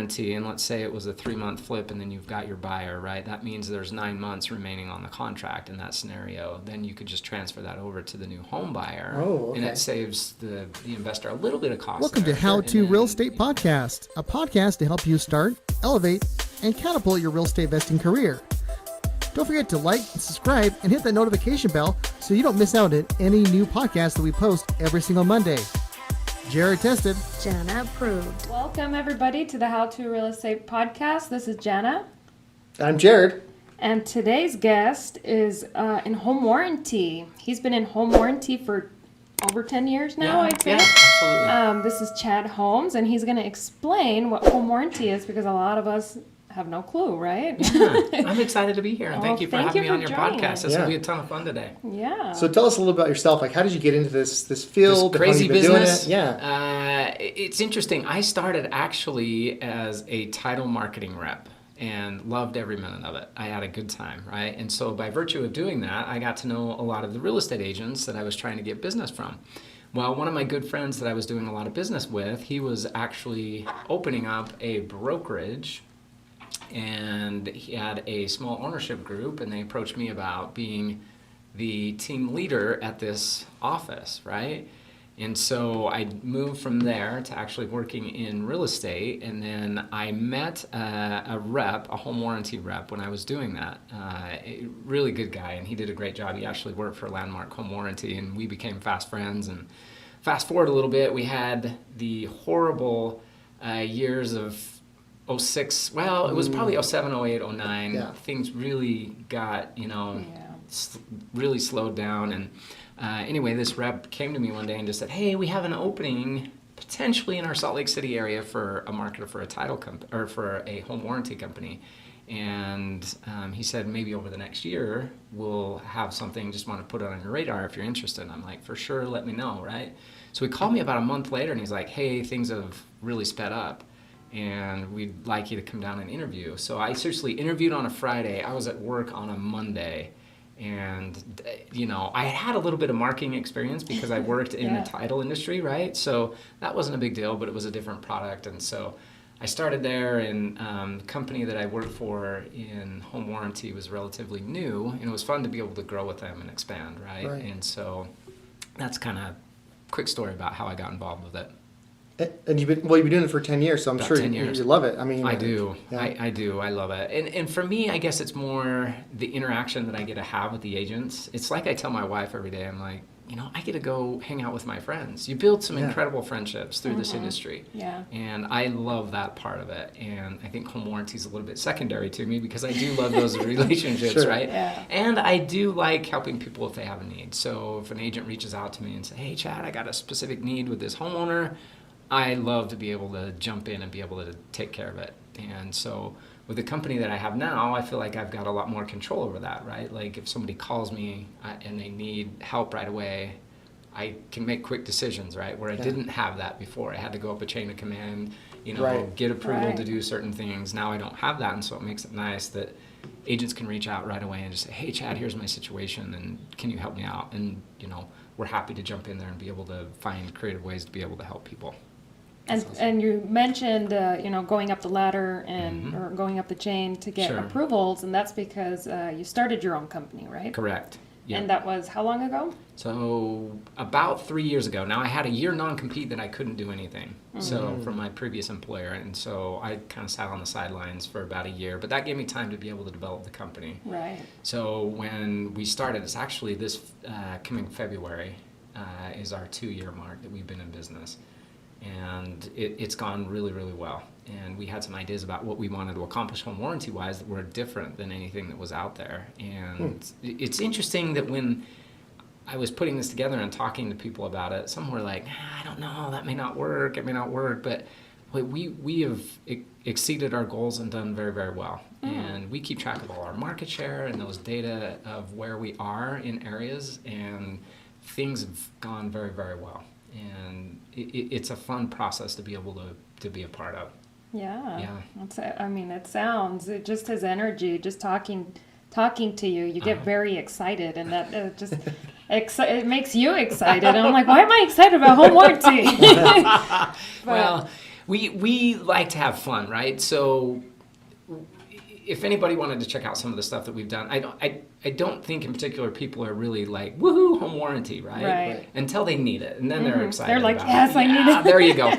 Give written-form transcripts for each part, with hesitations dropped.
warranty, and let's say it was a 3-month flip and then you've got your buyer, right? That means there's 9 months remaining on the contract in that scenario. Then you could just transfer that over to the new home buyer. Oh, okay. And it saves the investor a little bit of cost. Welcome to How to Real Estate Podcast, a podcast to help you start, elevate, and catapult your real estate investing career. Don't forget to like, subscribe, and hit that notification bell so you don't miss out on any new podcasts that we post every single Monday. Jared tested. Jana approved. Welcome, everybody, to the How to Real Estate Podcast. This is Jana. I'm Jared. And today's guest is in home warranty. He's been in home warranty for over 10 years now, I'd say. Yeah, absolutely. This is Chad Holmes, and he's going to explain what home warranty is because a lot of us have no clue, right? Yeah, I'm excited to be here, and thank you for having me on your joining. podcast. This will be a ton of fun today. Yeah. So tell us a little about yourself. Like, how did you get into this field? This crazy How long you been business. doing it? Yeah. It's interesting. I started actually as a title marketing rep and loved every minute of it. I had a good time, right? And so by virtue of doing that, I got to know a lot of the real estate agents that I was trying to get business from. Well, one of my good friends that I was doing a lot of business with, he was actually opening up a brokerage, and he had a small ownership group, and they approached me about being the team leader at this office, right? And so I moved from there to actually working in real estate, and then I met a rep, a home warranty rep, when I was doing that. A really good guy, and he did a great job. He actually worked for Landmark Home Warranty, and we became fast friends. And fast forward a little bit, we had the horrible years of 06, well, it was probably 07, 08, 09. Yeah. Things really got, really slowed down. And anyway, this rep came to me one day and just said, hey, we have an opening potentially in our Salt Lake City area for a marketer for a title company or for a home warranty company. And he said, maybe over the next year, we'll have something, just want to put it on your radar if you're interested. And I'm like, for sure, let me know, right? So he called me about a month later and he's like, hey, things have really sped up, and we'd like you to come down and interview. So I seriously interviewed on a Friday. I was at work on a Monday. And, I had a little bit of marketing experience because I worked in the title industry, right? So that wasn't a big deal, but it was a different product. And so I started there, and the company that I worked for in home warranty was relatively new, and it was fun to be able to grow with them and expand, right? And so that's kind of a quick story about how I got involved with it. And you've been doing it for 10 years, so I'm About sure 10 you years. love it. I mean, I do. Yeah. I do. I love it. And for me, I guess it's more the interaction that I get to have with the agents. It's like I tell my wife every day, I'm like, I get to go hang out with my friends. You build some incredible friendships through this industry. Yeah. And I love that part of it. And I think home warranty is a little bit secondary to me because I do love those relationships, Sure. right? Yeah. And I do like helping people if they have a need. So if an agent reaches out to me and say, hey, Chad, I got a specific need with this homeowner, I love to be able to jump in and be able to take care of it. And so with the company that I have now, I feel like I've got a lot more control over that, right? Like if somebody calls me and they need help right away, I can make quick decisions, right? Where I didn't have that before. I had to go up a chain of command, get approval to do certain things. Now I don't have that, and so it makes it nice that agents can reach out right away and just say, hey, Chad, here's my situation, and can you help me out? And, we're happy to jump in there and be able to find creative ways to be able to help people. And you mentioned, going up the ladder and or going up the chain to get approvals, and that's because you started your own company, right? Correct. Yeah. And that was how long ago? So about 3 years ago. Now I had a year non-compete that I couldn't do anything. So from my previous employer, and so I kind of sat on the sidelines for about a year, but that gave me time to be able to develop the company. Right. So when we started, it's actually this coming February is our 2-year mark that we've been in business. And it's gone really, really well. And we had some ideas about what we wanted to accomplish home warranty-wise that were different than anything that was out there. And it's interesting that when I was putting this together and talking to people about it, some were like, I don't know, that may not work, it may not work. But we have exceeded our goals and done very, very well. And we keep track of all our market share and those data of where we are in areas, and things have gone very, very well. And it's a fun process to be able to be a part of. Yeah. It sounds, just his energy, just talking to you, you get very excited, and that it makes you excited. And I'm like, why am I excited about home warranty? Well, We like to have fun, right? So if anybody wanted to check out some of the stuff that we've done, I don't think in particular people are really like, woohoo, home warranty, right? Right. Until they need it, and then they're excited. They're like, about yes, it. I need it. There you go.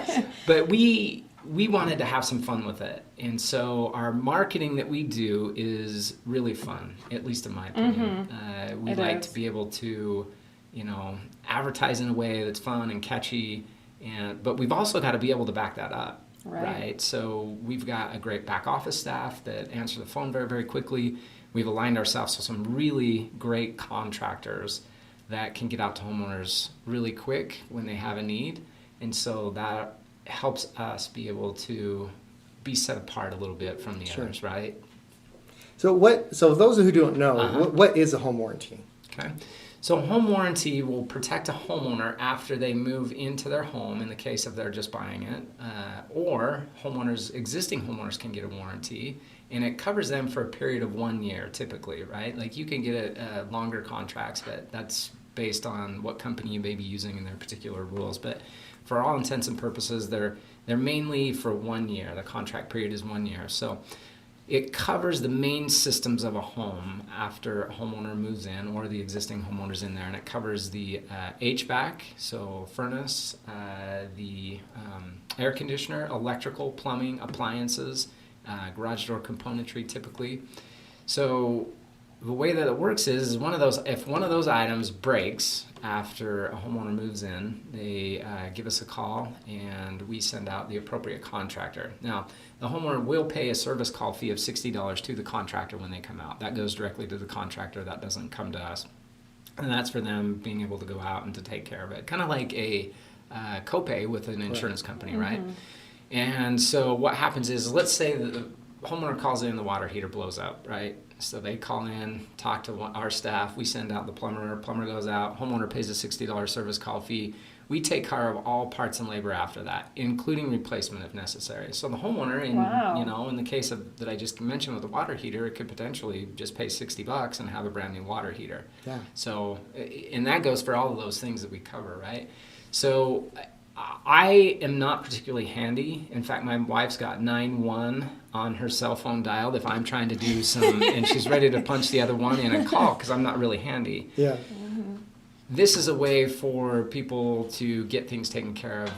But we wanted to have some fun with it, and so our marketing that we do is really fun, at least in my opinion. We It like is. to be able to, advertise in a way that's fun and catchy, but we've also got to be able to back that up. Right. So we've got a great back office staff that answer the phone very, very quickly. We've aligned ourselves with some really great contractors that can get out to homeowners really quick when they have a need. And so that helps us be able to be set apart a little bit from the others, right? So those who don't know, what is a home warranty? Okay. So home warranty will protect a homeowner after they move into their home in the case of they're just buying it, or existing homeowners can get a warranty, and it covers them for a period of 1 year typically, right? Like you can get longer contracts, but that's based on what company you may be using and their particular rules. But for all intents and purposes, they're mainly for 1 year. The contract period is 1 year. So it covers the main systems of a home after a homeowner moves in or the existing homeowner's in there, and it covers the HVAC, so furnace, the air conditioner, electrical, plumbing, appliances, garage door componentry typically. So the way that it works is if one of those items breaks after a homeowner moves in, they give us a call and we send out the appropriate contractor. Now, the homeowner will pay a service call fee of $60 to the contractor when they come out. That goes directly to the contractor. That doesn't come to us. And that's for them being able to go out and to take care of it. Kind of like a copay with an insurance company, right? And so what happens is, let's say that the homeowner calls in, the water heater blows up, right? So they call in, talk to our staff, we send out the plumber goes out, homeowner pays a $60 service call fee. We take care of all parts and labor after that, including replacement if necessary. So the homeowner, in the case of that I just mentioned with the water heater, it could potentially just pay $60 and have a brand new water heater. Yeah. So, and that goes for all of those things that we cover, right? So I am not particularly handy. In fact, my wife's got 9-1 on her cell phone dialed if I'm trying to do some, and she's ready to punch the other one in and call because I'm not really handy. Yeah. This is a way for people to get things taken care of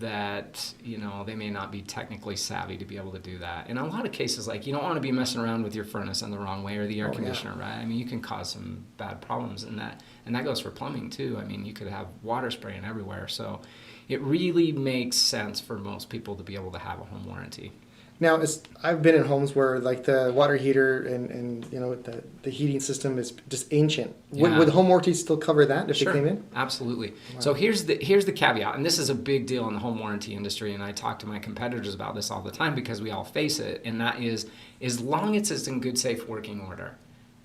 that, they may not be technically savvy to be able to do that. In a lot of cases, like, you don't want to be messing around with your furnace in the wrong way or the air conditioner, right? I mean, you can cause some bad problems in that. And that goes for plumbing too. I mean, you could have water spraying everywhere. So it really makes sense for most people to be able to have a home warranty. Now, I've been in homes where like the water heater and the heating system is just ancient. Yeah. Would the home warranty still cover that if Sure, they came in? absolutely. Wow. So here's the caveat, and this is a big deal in the home warranty industry, and I talk to my competitors about this all the time because we all face it, and that is, as long as it's in good, safe working order,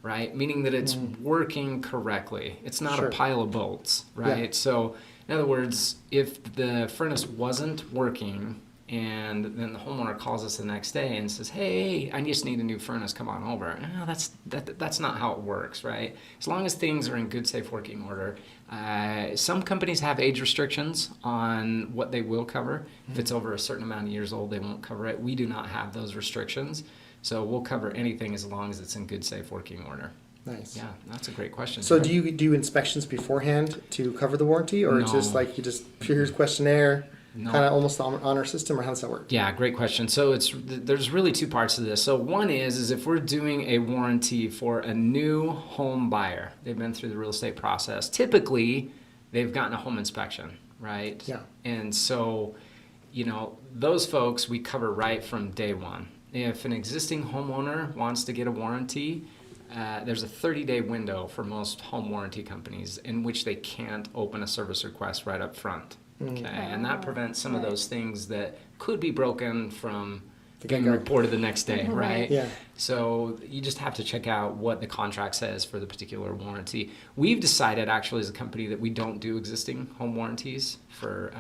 right? Meaning that it's working correctly. It's not a pile of bolts, right? Yeah. So in other words, if the furnace wasn't working and then the homeowner calls us the next day and says, hey, I just need a new furnace, come on over. No, that's not how it works, right? As long as things are in good, safe working order. Some companies have age restrictions on what they will cover. If it's over a certain amount of years old, they won't cover it. We do not have those restrictions. So we'll cover anything as long as it's in good, safe working order. Nice. Yeah, that's a great question. So do you do inspections beforehand to cover the warranty, or it's just like here's questionnaire? No. Kind of almost on our system, or how does that work? Yeah, great question. So there's really two parts to this. So one is if we're doing a warranty for a new home buyer, they've been through the real estate process. Typically, they've gotten a home inspection, right? Yeah. And so, those folks we cover right from day one. If an existing homeowner wants to get a warranty, there's a 30-day window for most home warranty companies in which they can't open a service request right up front. Okay, and that prevents some of those things that could be broken from being reported the next day, right? Yeah. So you just have to check out what the contract says for the particular warranty. We've decided actually as a company that we don't do existing home warranties for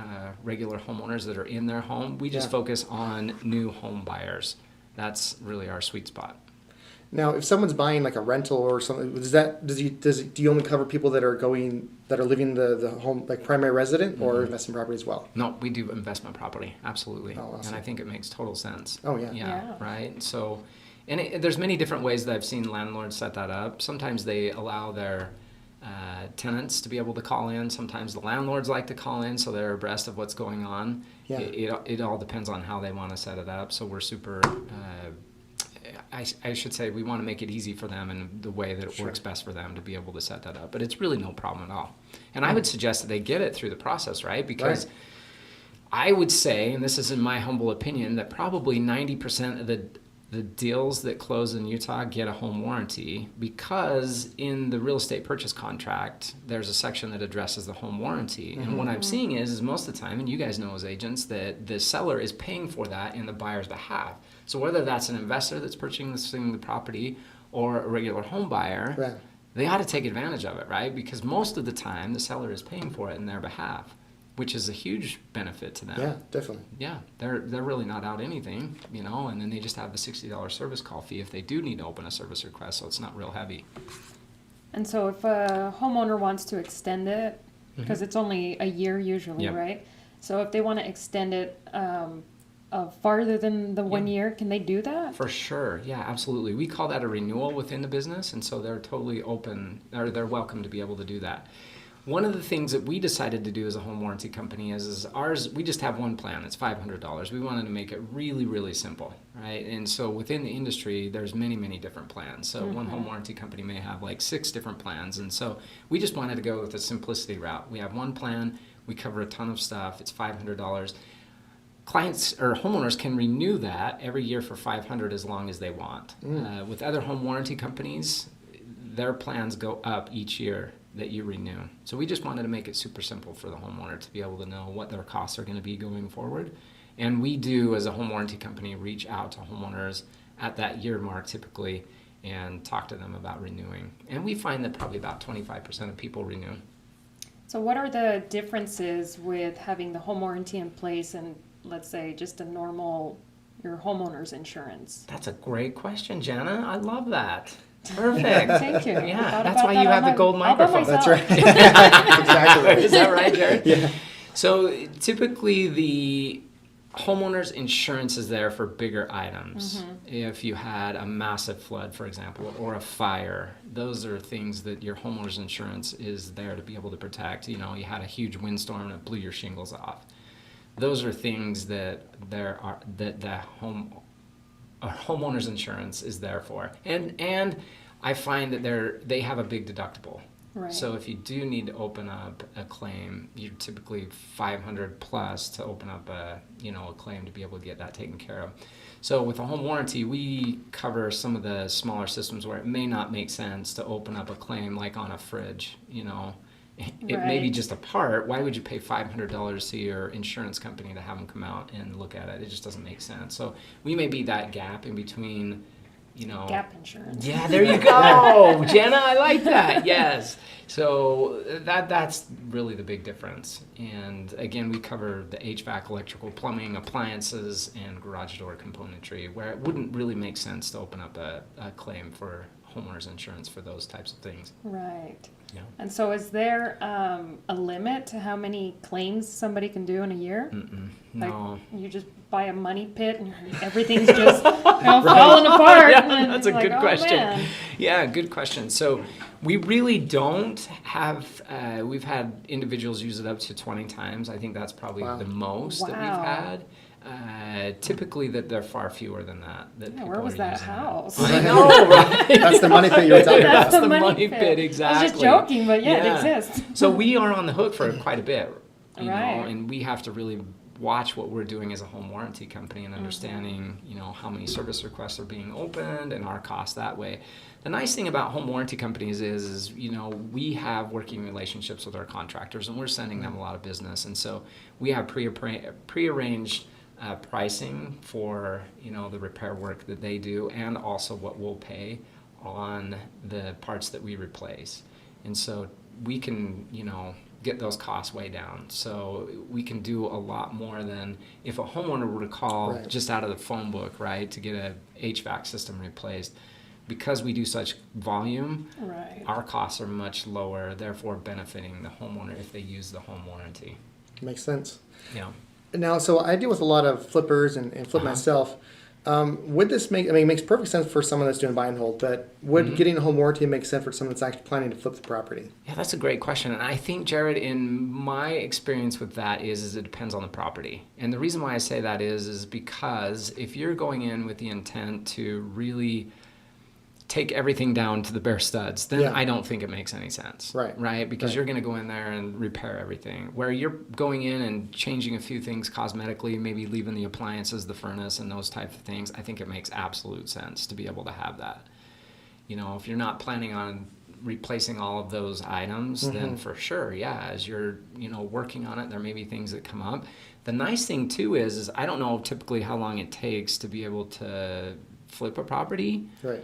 regular homeowners that are in their home. We just focus on new home buyers. That's really our sweet spot. Now, if someone's buying like a rental or something, do you only cover people that are living the home, like primary resident, or investment property as well? No, we do investment property, absolutely. Oh, awesome. And I think it makes total sense. Oh, yeah. Yeah. Right? So, there's many different ways that I've seen landlords set that up. Sometimes they allow their tenants to be able to call in. Sometimes the landlords like to call in, so they're abreast of what's going on. Yeah. It all depends on how they want to set it up. So we're super... I should say we want to make it easy for them in the way that it works best for them to be able to set that up. But it's really no problem at all. And I would suggest that they get it through the process, right? Because I would say, and this is in my humble opinion, that probably 90% of the deals that close in Utah get a home warranty, because in the real estate purchase contract, there's a section that addresses the home warranty. And what I'm seeing is most of the time, and you guys know as agents, that the seller is paying for that in the buyer's behalf. So whether that's an investor that's purchasing the property or a regular home buyer, they ought to take advantage of it, right? Because most of the time, the seller is paying for it in their behalf, which is a huge benefit to them. Yeah, definitely. Yeah, they're really not out anything, and then they just have the $60 service call fee if they do need to open a service request, so it's not real heavy. And so if a homeowner wants to extend it, because it's only a year usually, right? So if they want to extend it farther than the 1 year, can they do that? For sure, yeah, absolutely. We call that a renewal within the business, and so they're totally open, or they're welcome to be able to do that. One of the things that we decided to do as a home warranty company is ours, we just have one plan. It's $500. We wanted to make it really, really simple, right? And so within the industry, there's many, many different plans. So one home warranty company may have like 6 different plans. And so we just wanted to go with the simplicity route. We have one plan. We cover a ton of stuff. It's $500. Clients or homeowners can renew that every year for $500 as long as they want. With other home warranty companies, their plans go up each year that you renew. So we just wanted to make it super simple for the homeowner to be able to know what their costs are going to be going forward. And we do, as a home warranty company, reach out to homeowners at that year mark typically and talk to them about renewing. And we find that probably about 25% of people renew. So what are the differences with having the home warranty in place and, let's say, just a normal, your homeowner's insurance? That's a great question, Jana. I love that. Perfect. Thank you. Yeah, that's why you have the gold microphone. That's right. Exactly right. Is that right, Jared? Yeah. So typically the homeowner's insurance is there for bigger items. If you had a massive flood, for example, or a fire, those are things that your homeowner's insurance is there to be able to protect. You had a huge windstorm and it blew your shingles off. Those are things that the homeowner's insurance is there for. And I find that they have a big deductible. Right. So if you do need to open up a claim, you're typically $500 plus to open up a claim to be able to get that taken care of. So with a home warranty, we cover some of the smaller systems where it may not make sense to open up a claim, like on a fridge. It may be just a part. Why would you pay $500 to your insurance company to have them come out and look at it? It just doesn't make sense. So we may be that gap in between, Gap insurance. Yeah, there you go. Jenna, I like that. Yes. So that's really the big difference. And again, we cover the HVAC, electrical, plumbing, appliances, and garage door componentry, where it wouldn't really make sense to open up a claim for homeowners insurance for those types of things. Right. Yeah. And so is there a limit to how many claims somebody can do in a year? No. Like you just buy a money pit and everything's just falling apart. Yeah, and that's a like, good oh, question. Man. Yeah, good question. So we really don't have, we've had individuals use it up to 20 times. I think that's probably the most that we've had. Typically that they're far fewer than that. Where was that house? I know, right? That's the money pit you were talking about. That's the money pit, exactly. I was just joking, but yeah, it exists. So we are on the hook for quite a bit, you know, Right. and we have to really watch what we're doing as a home warranty company and understanding, how many service requests are being opened and our costs that way. The nice thing about home warranty companies is, we have working relationships with our contractors and we're sending them a lot of business. And so we have prearranged pricing for, the repair work that they do and also what we'll pay on the parts that we replace. And so we can, get those costs way down. So we can do a lot more than if a homeowner were to call just out of the phone book, right, to get a HVAC system replaced. because we do such volume, Right. our costs are much lower, therefore benefiting the homeowner if they use the home warranty. Makes sense. Yeah. Now, so I deal with a lot of flippers and flip myself. Would this make, I mean, it makes perfect sense for someone that's doing buy and hold, but would getting a home warranty make sense for someone that's actually planning to flip the property? Yeah, that's a great question. And I think, Jared, in my experience with that is it depends on the property. And the reason why I say that is because if you're going in with the intent to really take everything down to the bare studs, then Yeah. I don't think it makes any sense. Right. Because Right. you're going to go in there and repair everything. Where you're going in and changing a few things cosmetically, maybe leaving the appliances, the furnace, and those type of things, I think it makes absolute sense to be able to have that. You know, if you're not planning on replacing all of those items, then for sure, yeah, as you're, working on it, there may be things that come up. The nice thing too is I don't know typically how long it takes to be able to flip a property. Right.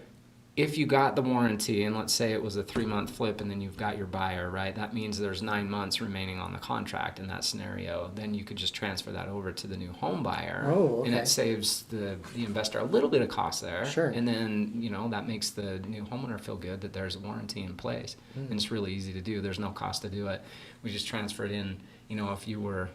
If you got the warranty, and let's say it was a 3-month flip and then you've got your buyer, right? That means there's 9 months remaining on the contract in that scenario. Then you could just transfer that over to the new home buyer. Oh, okay. And it saves the investor a little bit of cost there. Sure. And then, that makes the new homeowner feel good that there's a warranty in place. And it's really easy to do. There's no cost to do it. We just transfer it in, if you were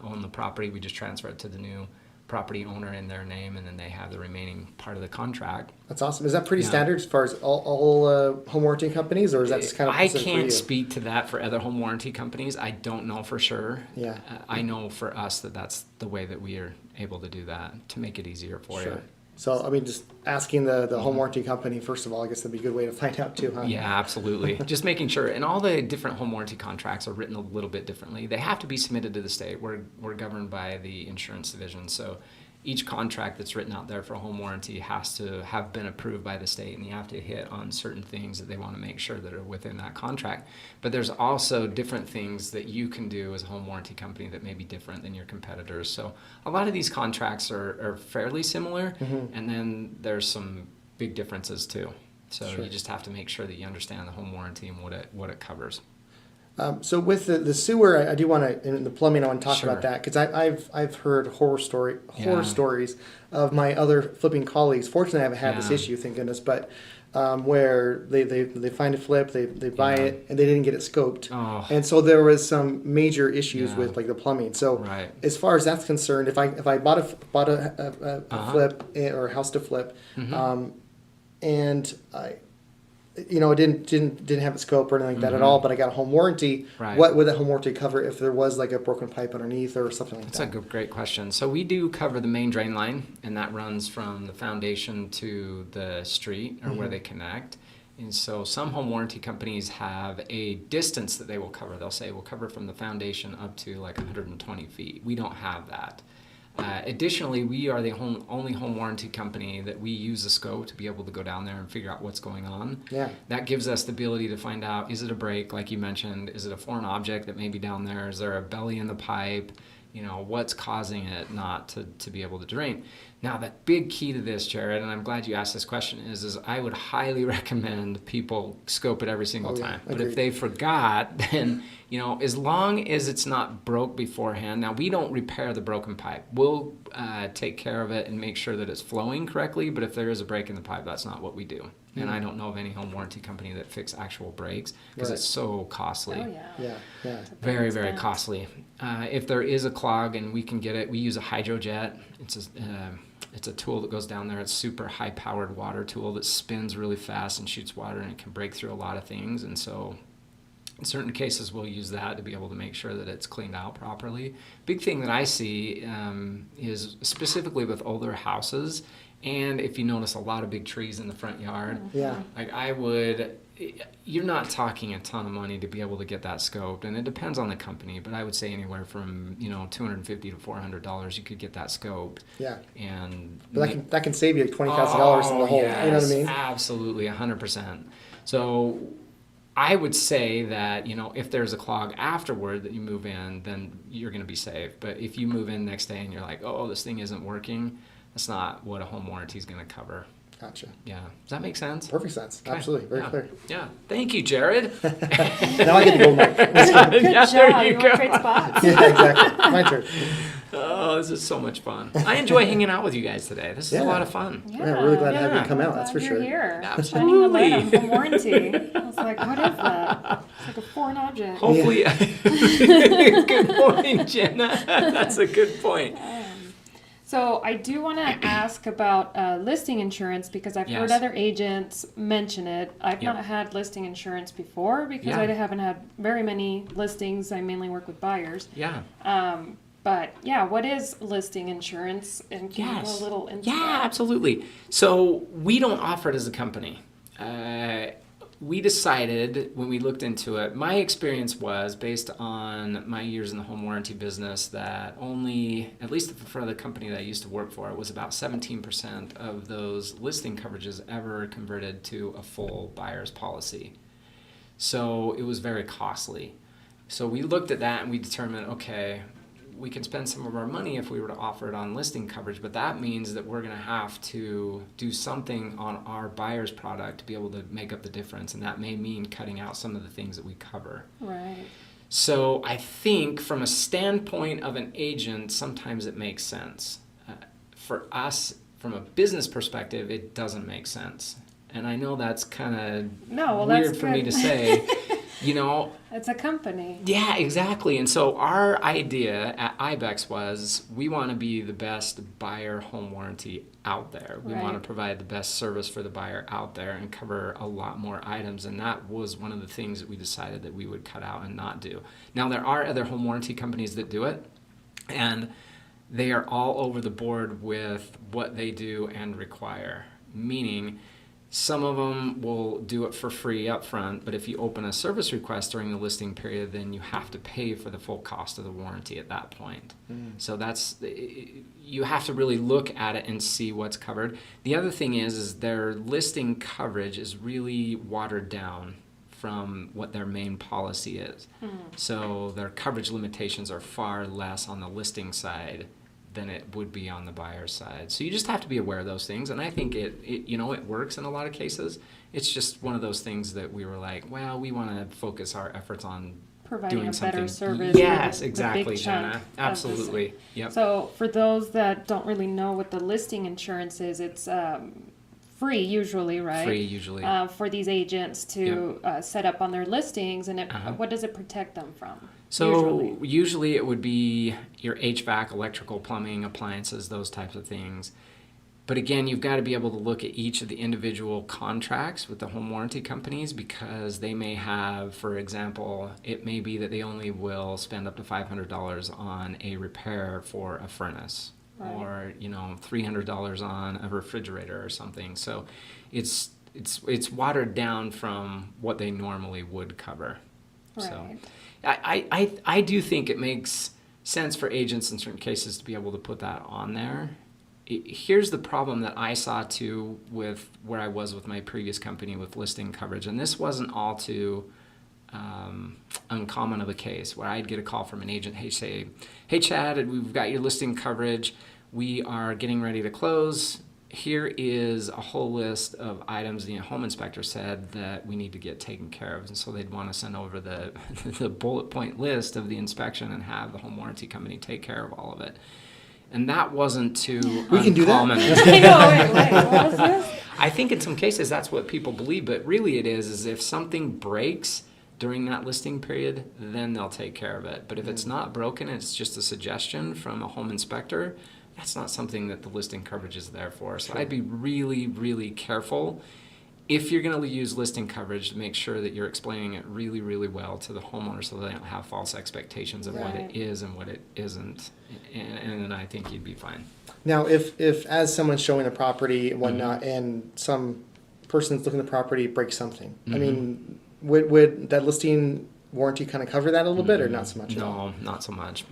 own the property, we just transfer it to the new property owner in their name, and then they have the remaining part of the contract. That's awesome. Is that pretty Yeah. standard as far as all home warranty companies, or is that just kind of I specific for can't you? speak to that for other home warranty companies. I don't know for sure. Yeah. I know for us that's the way that we are able to do that to make it easier for Sure. you. So, I mean, just asking the home warranty company, first of all, I guess that'd be a good way to find out too, huh? Yeah, absolutely. Just making sure, and all the different home warranty contracts are written a little bit differently. They have to be submitted to the state. We're governed by the insurance division, so each contract that's written out there for a home warranty has to have been approved by the state, and you have to hit on certain things that they want to make sure that are within that contract. But there's also different things that you can do as a home warranty company that may be different than your competitors. So a lot of these contracts are fairly similar, and then there's some big differences too. So Sure. you just have to make sure that you understand the home warranty and what it covers. So with the sewer, I do want to, and the plumbing, I want to talk Sure. about that because I've heard horror Yeah. stories of my other flipping colleagues. Fortunately, I haven't had this Yeah. issue, thank goodness. But where they find a flip, they buy Yeah. it, and they didn't get it scoped, Oh. and so there was some major issues Yeah. with like the plumbing. So Right. as far as that's concerned, if I bought a Uh-huh. flip or a house to flip, Mhm. and I didn't have a scope or anything like that at all, but I got a home warranty. Right. What would that home warranty cover if there was like a broken pipe underneath or something like That's that? a great question. So we do cover the main drain line, and that runs from the foundation to the street or where they connect. And so some home warranty companies have a distance that they will cover. They'll say we'll cover from the foundation up to like 120 feet. We don't have that. Additionally, we are the only home warranty company that we use a scope to be able to go down there and figure out what's going on. Yeah. That gives us the ability to find out, is it a break, like you mentioned? Is it a foreign object that may be down there? Is there a belly in the pipe? What's causing it not to be able to drain? Now, the big key to this, Jared, and I'm glad you asked this question, is I would highly recommend people scope it every single Oh, yeah. time. But Agreed. if they forgot, then, as long as it's not broke beforehand, now we don't repair the broken pipe. We'll take care of it and make sure that it's flowing correctly, but if there is a break in the pipe, that's not what we do. And I don't know of any home warranty company that fix actual breaks because Right. it's so costly. Oh, yeah. Yeah, yeah. Very, very expense. costly. If there is a clog and we can get it, we use a hydrojet. It's a tool that goes down there. It's super high-powered water tool that spins really fast and shoots water, and it can break through a lot of things. And so in certain cases, we'll use that to be able to make sure that it's cleaned out properly. Big thing that I see is specifically with older houses, and if you notice a lot of big trees in the front yard, Yeah. like you're not talking a ton of money to be able to get that scoped, and it depends on the company, but I would say anywhere from $250 to $400 you could get that scoped. Yeah. And But that can save you $20,000 in the hole. yes, You know what I mean? Absolutely, 100%. So I would say that, if there's a clog afterward that you move in, then you're going to be safe. But if you move in next day and you're like, oh, this thing isn't working, that's not what a home warranty is going to cover. Gotcha. Yeah. Does that make sense? Perfect sense. Okay. Absolutely. Very Yeah. clear. Yeah. Thank you, Jared. Now I get to go, Mike. Good Yeah, job. there you You go. want trade spots? Yeah, exactly. My turn. Oh, this is so much fun. I enjoy hanging out with you guys today. This is a Yeah. lot of fun. Yeah, Yeah, really glad to have Yeah. you come out. I'm That's for glad sure. you're here. Absolutely. Shining the light on home warranty. I was like, what is that? It's like a foreign object. Hopefully, good point, Jenna. That's a good point. So I do want to ask about listing insurance because I've heard Yes. other agents mention it. I've Yep. not had listing insurance before because Yeah. I haven't had very many listings. I mainly work with buyers. Yeah. But yeah, what is listing insurance? And can you go a little into Yeah, that? absolutely. So we don't offer it as a company. We decided when we looked into it, my experience was based on my years in the home warranty business that only, at least for the company that I used to work for, it was about 17% of those listing coverages ever converted to a full buyer's policy. So it was very costly. So we looked at that and we determined, okay, we can spend some of our money if we were to offer it on listing coverage, but that means that we're going to have to do something on our buyer's product to be able to make up the difference, and that may mean cutting out some of the things that we cover. Right. So I think from a standpoint of an agent, sometimes it makes sense. For us, from a business perspective, it doesn't make sense. And I know that's kind of No, well, weird that's for me good. to say. You know, It's a company. yeah, exactly. And so our idea at Ibex was we want to be the best buyer home warranty out there. We want to Right. provide the best service for the buyer out there and cover a lot more items. And that was one of the things that we decided that we would cut out and not do. Now, there are other home warranty companies that do it, and they are all over the board with what they do and require, meaning some of them will do it for free up front, but if you open a service request during the listing period, then you have to pay for the full cost of the warranty at that point. So that's, you have to really look at it and see what's covered. The other thing is their listing coverage is really watered down from what their main policy is. So their coverage limitations are far less on the listing side than it would be on the buyer's side. So you just have to be aware of those things. And I think it works in a lot of cases. It's just one of those things that we were like, well, we want to focus our efforts on Providing doing a something. better service. Yes, with the exactly, big chunk Jenna. of the Absolutely. Yep. So for those that don't really know what the listing insurance is, it's free usually, right? Free usually. For these agents to set up on their listings, and Uh-huh. what does it protect them from? So usually it would be your HVAC, electrical, plumbing, appliances, those types of things. But again, you've got to be able to look at each of the individual contracts with the home warranty companies, because they may have, for example, it may be that they only will spend up to $500 on a repair for a furnace, Right. or $300 on a refrigerator or something. So it's watered down from what they normally would cover. So Right. I do think it makes sense for agents in certain cases to be able to put that on there. Here's the problem that I saw too with where I was with my previous company with listing coverage, and this wasn't all too uncommon of a case, where I'd get a call from an agent, hey Chad, we've got your listing coverage, we are getting ready to close. Here is a whole list of items the home inspector said that we need to get taken care of. And so they'd want to send over the bullet point list of the inspection and have the home warranty company take care of all of it. And that wasn't too We can do that. uncommon. I know, wait, what was this? I think in some cases that's what people believe, but really it is if something breaks during that listing period, then they'll take care of it. But if it's not broken, it's just a suggestion from a home inspector, that's not something that the listing coverage is there for. So I'd be really, really careful if you're going to use listing coverage to make sure that you're explaining it really, really well to the homeowner so they don't have false expectations of what Right. it is and what it isn't. And then I think you'd be fine. Now, if as someone's showing the property and whatnot, Mm-hmm. and some person's looking at the property breaks something, I mean, would that listing warranty kind of cover that a little bit, or not so much at all? No, not so much.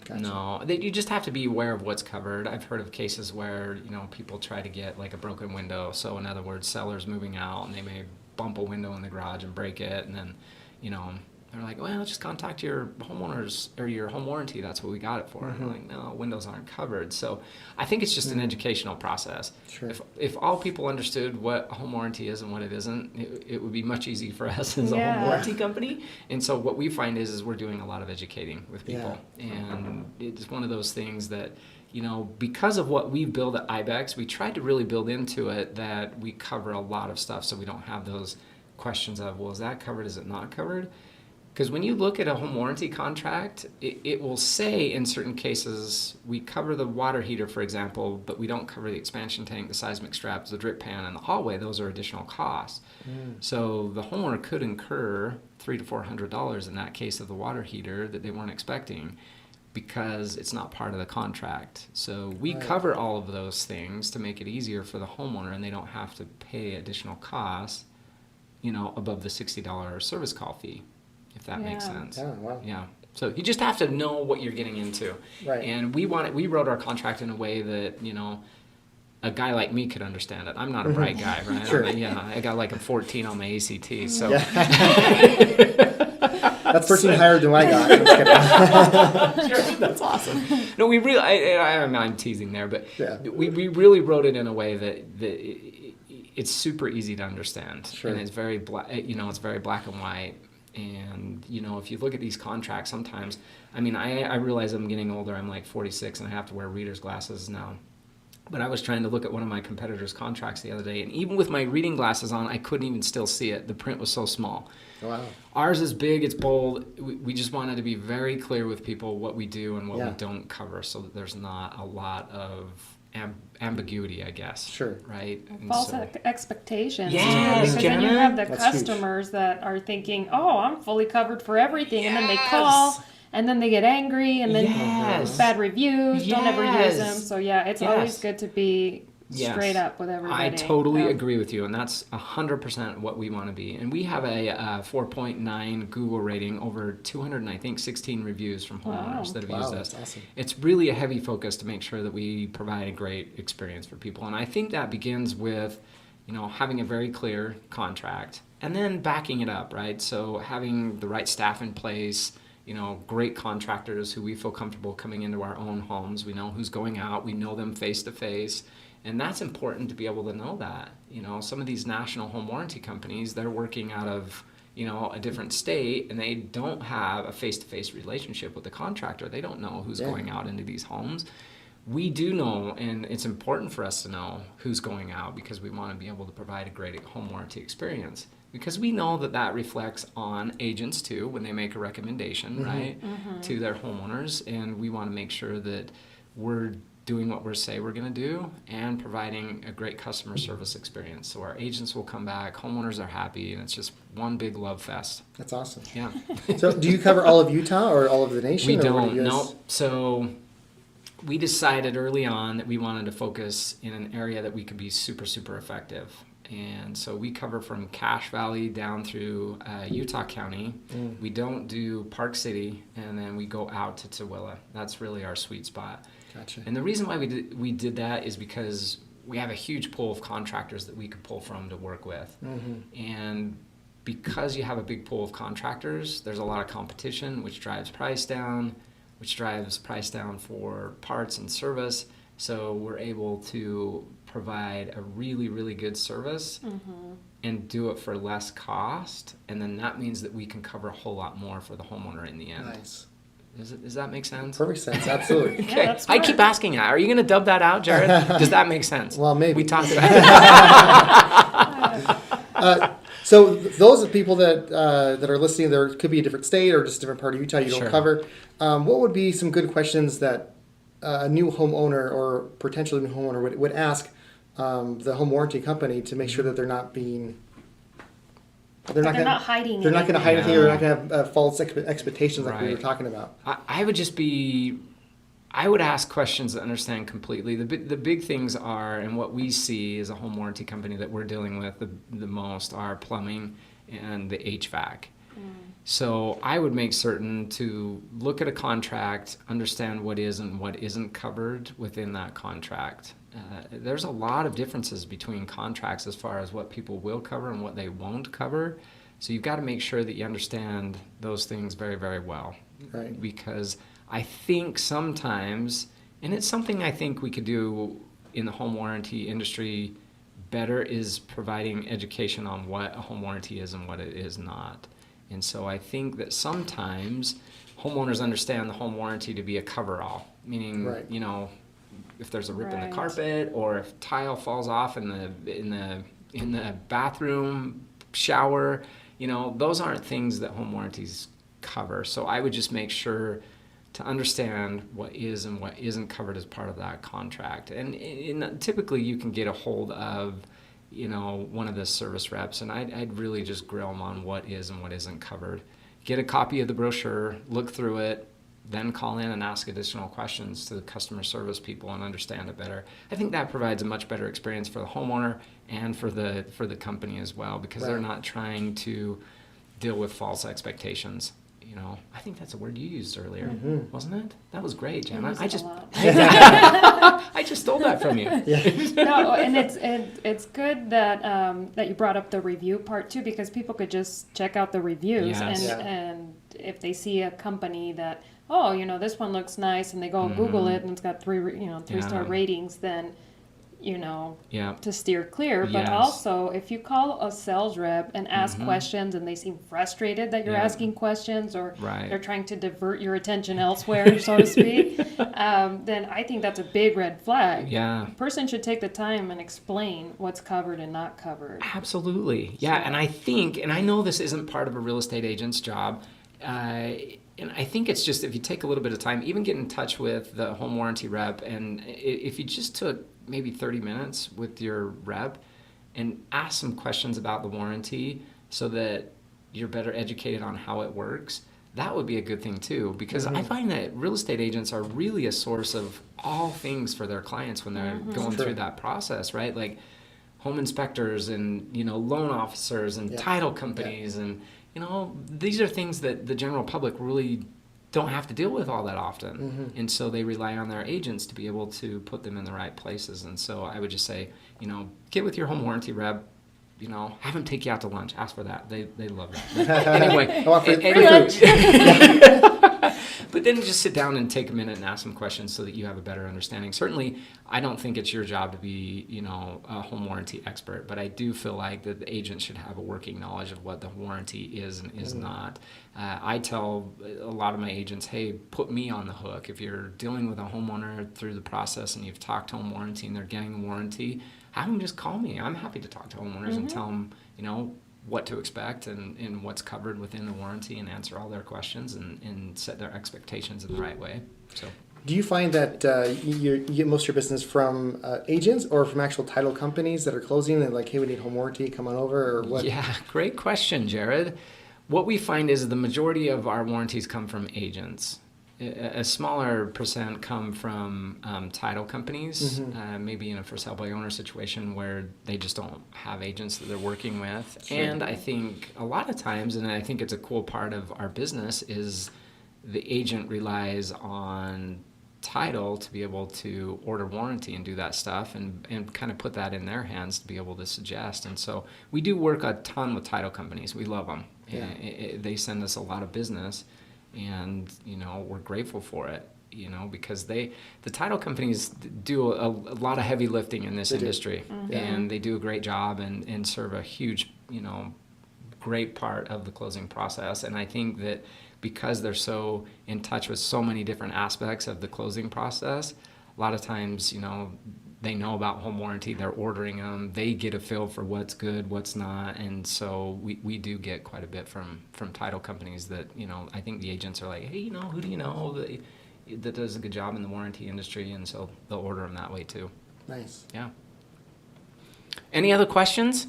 Gotcha. No, you just have to be aware of what's covered. I've heard of cases where people try to get like a broken window. So in other words, sellers moving out and they may bump a window in the garage and break it, and then They're like, well, just contact your homeowners or your home warranty. That's what we got it for. And I'm like, no, windows aren't covered. So I think it's just an educational process. Sure. If all people understood what a home warranty is and what it isn't, it would be much easier for us as a home warranty company. And so what we find is we're doing a lot of educating with people. And it's one of those things that, you know, because of what we build at Ibex, we tried to really build into it that we cover a lot of stuff so we don't have those questions of, well, is that covered, is it not covered? Because when you look at a home warranty contract, it will say in certain cases, we cover the water heater, for example, but we don't cover the expansion tank, the seismic straps, the drip pan, and the hallway. Those are additional costs. So the homeowner could incur $300 to $400 in that case of the water heater that they weren't expecting because it's not part of the contract. So we cover all of those things to make it easier for the homeowner, and they don't have to pay additional costs, you know, above the $60 service call fee, if that makes sense. Yeah, wow. Yeah. So you just have to know what you're getting into. Right. And we wrote our contract in a way that, you know, a guy like me could understand it. I'm not a bright guy, right? Sure. I got like a 14 on my ACT. So That's 13 higher than I got. I'm just kidding. Sure, that's awesome. No, we really, I'm teasing there, but Yeah. we really wrote it in a way that it's super easy to understand. Sure. And it's very black, you know, it's very black and white. And, you know, if you look at these contracts, sometimes, I mean, I realize I'm getting older. I'm like 46 and I have to wear reader's glasses now. But I was trying to look at one of my competitors' contracts the other day, and even with my reading glasses on, I couldn't even still see it. The print was so small. Wow. Ours is big, it's bold. We just wanted to be very clear with people what we do and what we don't cover so that there's not a lot of ambiguity, I guess. Sure. Right? And False so- expectations. Yes, because then you Jenna. have the That's huge. customers that are thinking, oh, I'm fully covered for everything. And then they call and then they get angry and then Yes. bad reviews, don't ever use Yes. them. So yeah, it's Yes. always good to be Yes. straight up with everybody. I totally Yeah. agree with you, and that's 100% what we want to be. And we have a 4.9 Google rating, over 216 reviews from homeowners that have used That's us. awesome. It's really a heavy focus to make sure that we provide a great experience for people. And I think that begins with, you know, having a very clear contract and then backing it up, right? So having the right staff in place, you know, great contractors who we feel comfortable coming into our own homes. We know who's going out. We know them face to face. And that's important to be able to know that. You know, some of these national home warranty companies, they're working out of, you know, a different state, and they don't have a face-to-face relationship with the contractor. They don't know who's going out into these homes. We do know, and it's important for us to know who's going out because we want to be able to provide a great home warranty experience. Because we know that that reflects on agents too when they make a recommendation, right, to their homeowners. And we want to make sure that we're doing what we say we're going to do and providing a great customer service experience. So our agents will come back, homeowners are happy, and it's just one big love fest. That's awesome. Yeah. So do you cover all of Utah or all of the nation? We or what don't, do you guys- no. So we decided early on that we wanted to focus in an area that we could be super, super effective. And so we cover from Cache Valley down through Utah County. We don't do Park City, and then we go out to Tooele. That's really our sweet spot. Gotcha. And the reason why we did that is because we have a huge pool of contractors that we could pull from to work with. And because you have a big pool of contractors, there's a lot of competition, which drives price down, for parts and service. So we're able to provide a really, really good service and do it for less cost. And then that means that we can cover a whole lot more for the homeowner in the end. Nice. Does that make sense? Perfect sense. Absolutely. Yeah, that's I smart. keep asking that. Are you going to dub that out, Jared? Does that make sense? Well, maybe. We talked about So those people that are listening, there could be a different state or just a different part of Utah you don't Sure. cover. What would be some good questions that a new homeowner or potentially new homeowner would ask the home warranty company to make sure that they're not being they're not hiding they're not going to hide anything, Yeah. or they're not going to have false expectations like we were Right. talking about. I would ask questions that understand completely. The big things are, and what we see as a home warranty company that we're dealing with the most are plumbing and the HVAC. So I would make certain to look at a contract, understand what is and what isn't covered within that contract. There's a lot of differences between contracts as far as what people will cover and what they won't cover. So you've got to make sure that you understand those things very, very well. Right. Because I think sometimes, and it's something I think we could do in the home warranty industry better, is providing education on what a home warranty is and what it is not. And so I think that sometimes homeowners understand the home warranty to be a cover-all, meaning, Right. you know, if there's a rip in Right. the carpet, or if tile falls off in the bathroom, shower, you know, those aren't things that home warranties cover. So I would just make sure to understand what is and what isn't covered as part of that contract. And typically you can get a hold of, you know, one of the service reps, and I'd really just grill them on what is and what isn't covered. Get a copy of the brochure, look through it, then call in and ask additional questions to the customer service people and understand it better. I think that provides a much better experience for the homeowner and for the company as well, because they're Right. not trying to deal with false expectations. You know, I think that's a word you used earlier, wasn't it? That was great, Jen. I use I it just a lot. I just stole that from you. No, and it's good that that you brought up the review part too, because people could just check out the reviews, Yes. Yeah. and if they see a company that, oh, you know, this one looks nice, and they go Google it and it's got 3-star Yeah. ratings, then, you know, Yeah. to steer clear. But Yes. also, if you call a sales rep and ask questions and they seem frustrated that you're Yeah. asking questions, or Right. they're trying to divert your attention elsewhere, so to speak, then I think that's a big red flag. Yeah. A person should take the time and explain what's covered and not covered. Absolutely. Yeah, and I think, and I know this isn't part of a real estate agent's job, and I think it's just, if you take a little bit of time, even get in touch with the home warranty rep, and if you just took maybe 30 minutes with your rep and ask some questions about the warranty so that you're better educated on how it works, that would be a good thing too, because I find that real estate agents are really a source of all things for their clients when they're going True. through that process, right? Like home inspectors and, you know, loan officers and Yeah. title companies, and, you know, these are things that the general public really don't have to deal with all that often. And so they rely on their agents to be able to put them in the right places. And so I would just say, you know, get with your home warranty rep, you know, have them take you out to lunch. Ask for that. They love that. Anyway. I want free and- food. But then just sit down and take a minute and ask some questions so that you have a better understanding. Certainly, I don't think it's your job to be, you know, a home warranty expert, but I do feel like that the agent should have a working knowledge of what the warranty is and is not. I tell a lot of my agents, hey, put me on the hook. If you're dealing with a homeowner through the process and you've talked to home warranty and they're getting the warranty, have them just call me. I'm happy to talk to homeowners and tell them, you know, what to expect and what's covered within the warranty, and answer all their questions and set their expectations in the right way. So, Do you find that you get most of your business from agents or from actual title companies that are closing and like, hey, we need home warranty, come on over, or what? yeah, great question, Jared. What we find is the majority of our warranties come from agents. A smaller percent come from title companies, maybe in a for sale by owner situation where they just don't have agents that they're working with. Sure. And I think a lot of times, and I think it's a cool part of our business, is the agent relies on title to be able to order warranty and do that stuff, and kind of put that in their hands to be able to suggest. And so we do work a ton with title companies. We love them. Yeah. They send us a lot of business. And, you know, we're grateful for it, you know, because the title companies do a lot of heavy lifting in this industry. And they do a great job and serve a huge, you know, great part of the closing process. And I think that because they're so in touch with so many different aspects of the closing process, a lot of times, you know, they know about home warranty, they're ordering them, they get a feel for what's good, what's not, and so we do get quite a bit from title companies that, you know, I think the agents are like, hey, you know, who do you know that does a good job in the warranty industry, and so they'll order them that way too. Nice. Yeah. Any other questions?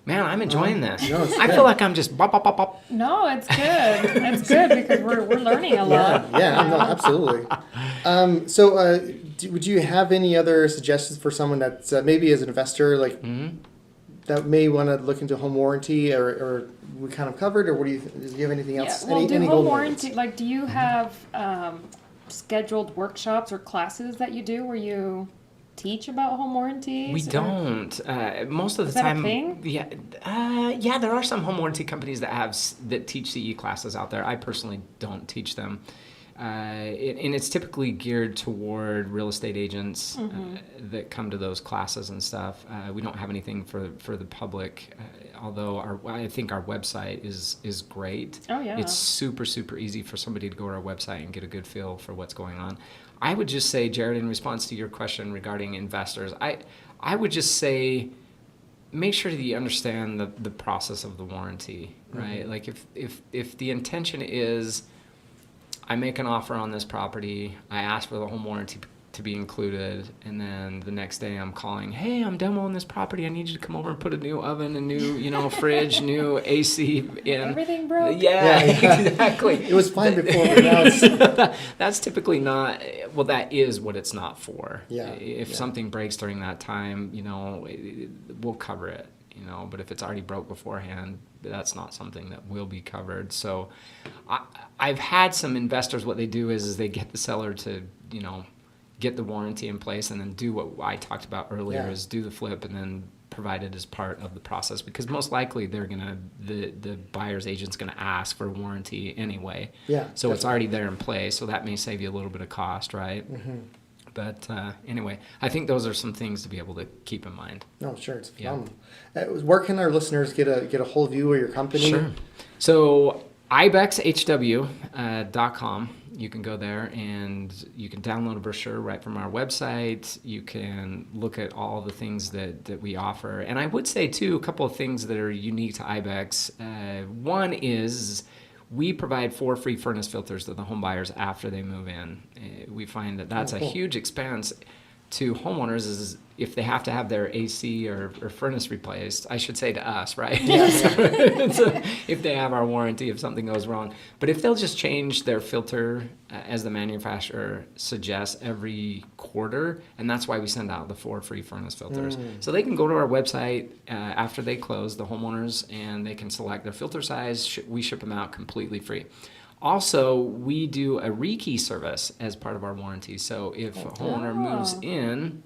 Man, I'm enjoying this. No, it's I good. feel like I'm just bop, bop, bop, bop. No, it's good. It's good because we're learning a lot. Yeah, no, absolutely. Would you have any other suggestions for someone that's maybe as an investor, like that may want to look into home warranty, or we kind of covered, or what do you have anything else? Yeah, well, any do home golden warranty, nuggets? like, do you have scheduled workshops or classes that you do where you teach about home warranties? We don't. Most of the Is that a time, thing? yeah, there are some home warranty companies that teach CE classes out there. I personally don't teach them, and it's typically geared toward real estate agents that come to those classes and stuff. We don't have anything for the public, although I think our website is great. Oh, yeah. It's super easy for somebody to go to our website and get a good feel for what's going on. I would just say, Jared, in response to your question regarding investors, I would just say make sure that you understand the process of the warranty, right? Like if the intention is I make an offer on this property, I ask for the home warranty to be included, and then the next day I'm calling, hey, I'm demoing this property, I need you to come over and put a new oven, a new fridge, new AC in. Everything broke? Yeah, exactly. It was fine before, but now it's... That's typically not, well, that is what it's not for. Yeah, If something breaks during that time, we'll cover it, but if it's already broke beforehand, that's not something that will be covered. So I've had some investors, what they do is they get the seller to, get the warranty in place and then do what I talked about earlier, is do the flip and then provide it as part of the process, because most likely the buyer's agent's gonna ask for a warranty anyway. Yeah. So definitely. it's already there in place, so that may save you a little bit of cost, right? Mm-hmm. But anyway, I think those are some things to be able to keep in mind. No, sure, it's Yeah. phenomenal. Where can our listeners get a hold of you or your company? Sure. So ibexhw.com. You can go there and you can download a brochure right from our website. You can look at all the things that we offer. And I would say, too, a couple of things that are unique to Ibex. One is we provide 4 free furnace filters to the home buyers after they move in. We find that that's a huge expense to homeowners is if they have to have their AC or furnace replaced. I should say to us, right? Yes. So if they have our warranty, if something goes wrong. But if they'll just change their filter as the manufacturer suggests every quarter, and that's why we send out the 4 free furnace filters. So they can go to our website after they close, the homeowners, and they can select their filter size. We ship them out completely free. Also, we do a rekey service as part of our warranty. So if a homeowner moves in,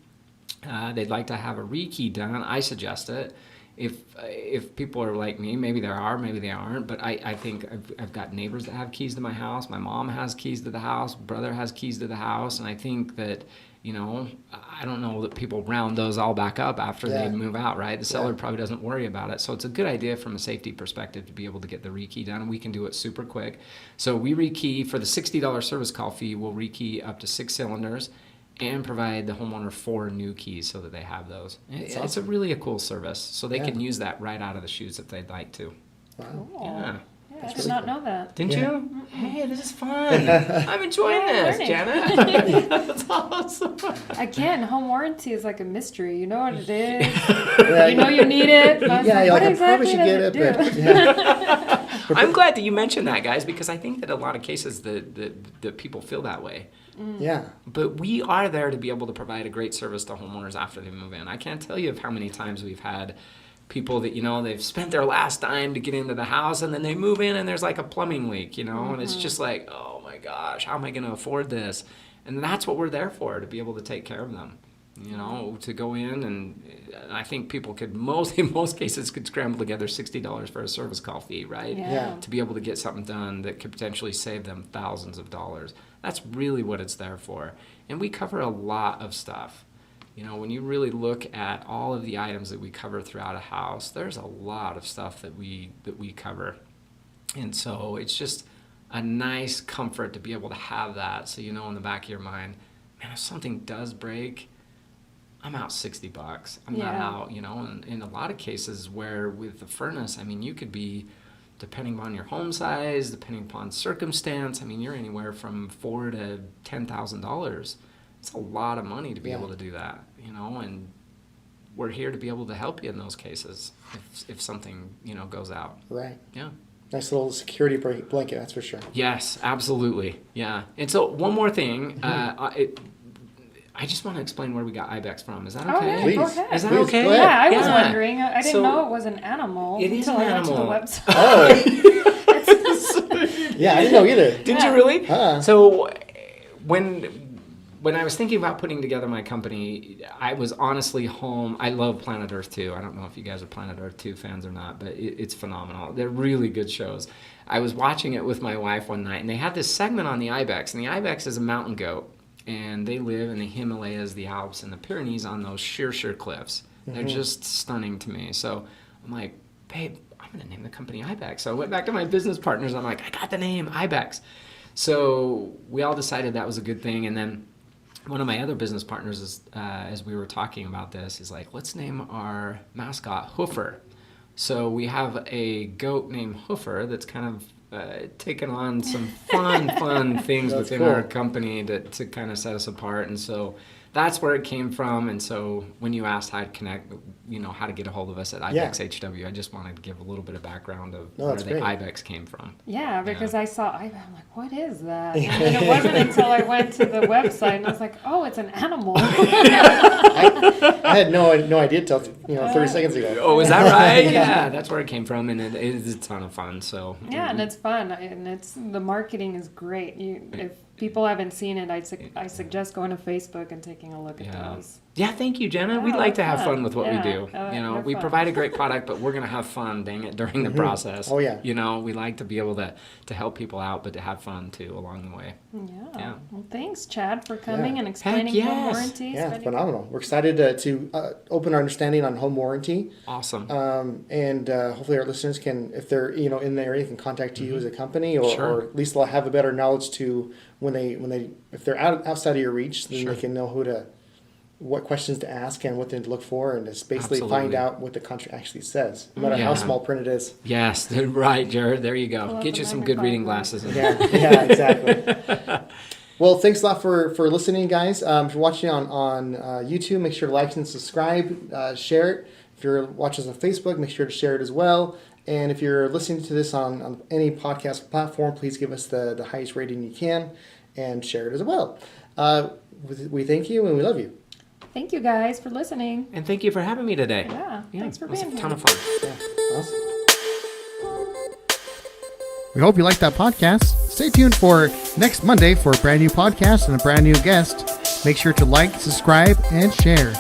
they'd like to have a rekey done, I suggest it. If people are like me, maybe there are, maybe they aren't, but I think I've got neighbors that have keys to my house. My mom has keys to the house. Brother has keys to the house. And I think that, I don't know that people round those all back up after they move out, right? The seller probably doesn't worry about it. So it's a good idea from a safety perspective to be able to get the rekey done. And we can do it super quick. So we rekey for the $60 service call fee. We'll rekey up to 6 cylinders and provide the homeowner 4 new keys so that they have those. It's a really a cool service. So they can use that right out of the chutes if they'd like to. Wow. Cool. Yeah. Yeah, I did not know that. Didn't you? Hey, this is fun. I'm enjoying this, learning. Janet. That's awesome. Again, home warranty is like a mystery. You know what it is. Yeah, You know you need it. But yeah, you're what like, I probably exactly should does get it, do? but yeah. I'm glad that you mentioned that, guys, because I think that a lot of cases that people feel that way. Yeah. But we are there to be able to provide a great service to homeowners after they move in. I can't tell you of how many times we've had people that, they've spent their last dime to get into the house, and then they move in and there's like a plumbing leak, and it's just like, oh my gosh, how am I going to afford this? And that's what we're there for, to be able to take care of them, to go in, and I think people could, in most cases, could scramble together $60 for a service call fee, right? Yeah. To be able to get something done that could potentially save them thousands of dollars. That's really what it's there for. And we cover a lot of stuff. When you really look at all of the items that we cover throughout a house, there's a lot of stuff that we cover. And so it's just a nice comfort to be able to have that. So in the back of your mind, man, if something does break, I'm out $60. I'm not out, and in a lot of cases where with the furnace, you could be, depending on your home size, depending upon circumstance, you're anywhere from $4,000 to $10,000. It's a lot of money to be able to do that, and we're here to be able to help you in those cases if something, goes out. Right. Yeah. Nice little security blanket, that's for sure. Yes, absolutely. Yeah. And so one more thing, I just want to explain where we got Ibex from. Is that okay? Oh, yeah, Please. go ahead. Is that Please, okay? go ahead. Yeah, I was Yeah. wondering. I didn't So, know it was an animal it is until an I went to the animal. website. Oh. Yeah, I didn't know either. Didn't you really? Huh. So when when I was thinking about putting together my company, I was honestly home. I love Planet Earth 2. I don't know if you guys are Planet Earth 2 fans or not, but it's phenomenal. They're really good shows. I was watching it with my wife one night, and they had this segment on the Ibex, and the Ibex is a mountain goat, and they live in the Himalayas, the Alps, and the Pyrenees on those sheer cliffs. They're just stunning to me. So I'm like, babe, I'm going to name the company Ibex. So I went back to my business partners. I'm like, I got the name Ibex. So we all decided that was a good thing. And then one of my other business partners, as we were talking about this, is like, let's name our mascot Hoofer. So we have a goat named Hoofer that's kind of taken on some fun things That's within our cool. company to kind of set us apart. And so that's where it came from. And so when you asked how to connect, how to get a hold of us at Ibex HW, I just wanted to give a little bit of background of where that's the great. Ibex came from. Yeah, because I saw, I'm like, what is that? And then it wasn't until I went to the website and I was like, oh, it's an animal. I had no idea until 30 seconds ago. Oh, is that right? Yeah, that's where it came from, and it is a ton of fun. So Yeah, and it's fun, and the marketing is great. If people haven't seen it, I suggest going to Facebook and taking a look at those. Yeah, thank you, Jenna. We'd Oh, like to have fun. fun with what we do. Yeah, We fun. provide a great product, but we're going to have fun, dang it, during the process. Oh, yeah. We like to be able to help people out, but to have fun, too, along the way. Yeah. Well, thanks, Chad, for coming and Heck explaining yes. home warranty. Yeah, spending- phenomenal. We're excited to open our understanding on home warranty. Awesome. And hopefully our listeners can, if they're in the area, can contact you as a company, or, Sure. or at least they'll have a better knowledge to when they if they're outside of your reach, then Sure. they can know what questions to ask and what to look for, and just basically find Absolutely. out what the contract actually says, no matter how Yeah. small print it is. Yes, right, Jared. There you go. Pull up Get the you some good reading magnifying glasses. Yeah, exactly. Well, thanks a lot for listening, guys. If you're watching on YouTube, make sure to like and subscribe, share it. If you're watching us on Facebook, make sure to share it as well. And if you're listening to this on any podcast platform, please give us the highest rating you can and share it as well. We thank you and we love you. Thank you, guys, for listening. And thank you for having me today. Yeah, thanks for it was being a ton here. of fun. Yeah, awesome. We hope you liked that podcast. Stay tuned for next Monday for a brand new podcast and a brand new guest. Make sure to like, subscribe, and share.